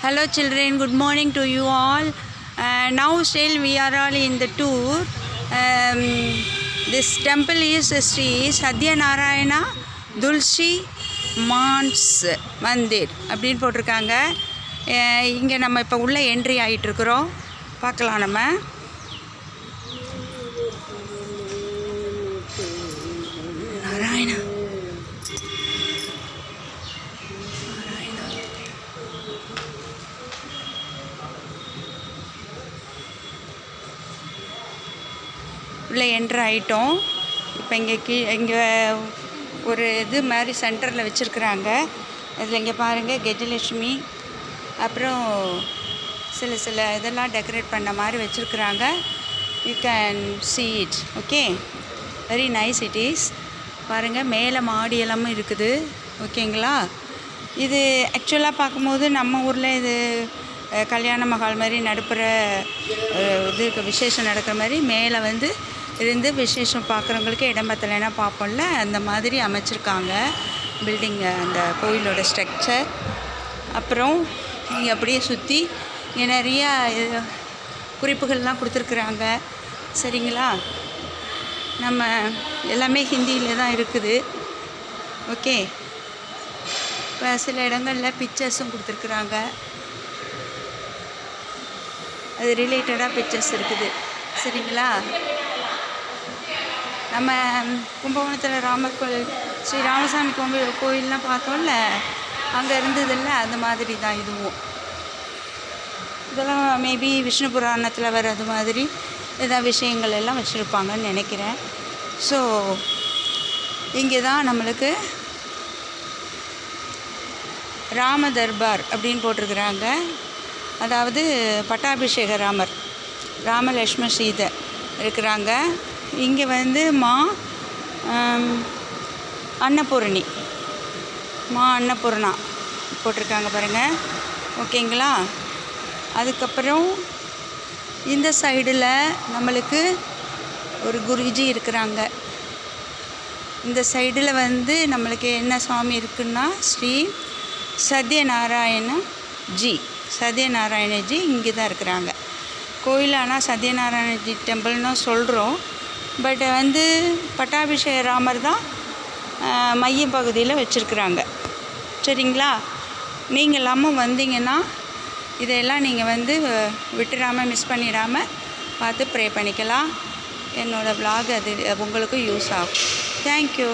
Hello children, good morning to you all. Now still we are all in the tour. This temple is Sri Satyanarayana Tulsi Mans Mandir அப்படின்னு போட்டிருக்காங்க. இங்கே நம்ம இப்போ உள்ள entry ஆகிட்டுருக்குறோம். பார்க்கலாம் நம்ம. நாராயணா உள்ளே என்ட்ரு ஆகிட்டோம். இப்போ இங்கே ஒரு இது மாதிரி சென்டரில் வச்சுருக்குறாங்க. அதில் இங்கே பாருங்கள் கெஜலட்சுமி, அப்புறம் சில இதெல்லாம் டெக்கரேட் பண்ண மாதிரி வச்சுருக்குறாங்க. You can see it. Okay, very nice it is. பாருங்கள் மேலே மாடி எல்லாமே இருக்குது. ஓகேங்களா? இது ஆக்சுவலாக பார்க்கும்போது நம்ம ஊரில் இது கல்யாண மகால் மாதிரி நடுப்புற இது விசேஷம் நடக்கிற மாதிரி மேலே வந்து இருந்து விசேஷம் பார்க்குறவங்களுக்கு இடம் பத்தலைன்னா பார்ப்போம்ல, அந்த மாதிரி அமைச்சிருக்காங்க பில்டிங்கை, அந்த கோயிலோட ஸ்ட்ரக்சர். அப்புறம் இங்கே அப்படியே சுற்றி இங்கே நிறையா குறிப்புகள்லாம் கொடுத்துருக்குறாங்க. சரிங்களா? நம்ம எல்லாமே ஹிந்தியில் தான் இருக்குது. ஓகே, இப்போ சில இடங்களில் பிக்சர்ஸும் கொடுத்துருக்குறாங்க. அது ரிலேட்டடாக பிக்சர்ஸ் இருக்குது. சரிங்களா? நம்ம கும்பகோணத்தில் ராமர் கோயில், ஸ்ரீ ராமசாமி கோயிலெலாம் பார்த்தோம்ல, அங்கே இருந்ததில்ல, அந்த மாதிரி தான் இதுவும். இதெல்லாம் மேபி விஷ்ணு புராணத்தில் வர்றது மாதிரி ஏதாவது விஷயங்கள் எல்லாம் வச்சுருப்பாங்கன்னு நினைக்கிறேன். ஸோ இங்கே தான் நம்மளுக்கு ராம தர்பார் அப்படின்னு போட்டிருக்கிறாங்க. அதாவது பட்டாபிஷேக ராம லக்ஷ்மண சீதை இருக்கிறாங்க. இங்கே வந்து அன்னபூர்ணா போட்டிருக்காங்க பாருங்கள். ஓகேங்களா? அதுக்கப்புறம் இந்த சைடில் நம்மளுக்கு ஒரு குருஜி இருக்கிறாங்க. இந்த சைடில் வந்து நம்மளுக்கு என்ன சுவாமி இருக்குன்னா ஸ்ரீ சத்யநாராயணஜி இங்கே தான் இருக்கிறாங்க. கோயில் ஆனால் சத்யநாராயணஜி டெம்பிள்னு சொல்கிறோம். பட் வந்து பட்டாபிஷேக ராமர் தான் மைய பகுதியில் வச்சுருக்குறாங்க. சரிங்களா? நீங்கள் எல்லாமும் வந்தீங்கன்னா இதையெல்லாம் நீங்கள் வந்து விட்டுடாமல் மிஸ் பண்ணிடாமல் பார்த்து ப்ரே பண்ணிக்கலாம். என்னோடய vlog அது உங்களுக்கும் யூஸ் ஆகும். தேங்க்யூ.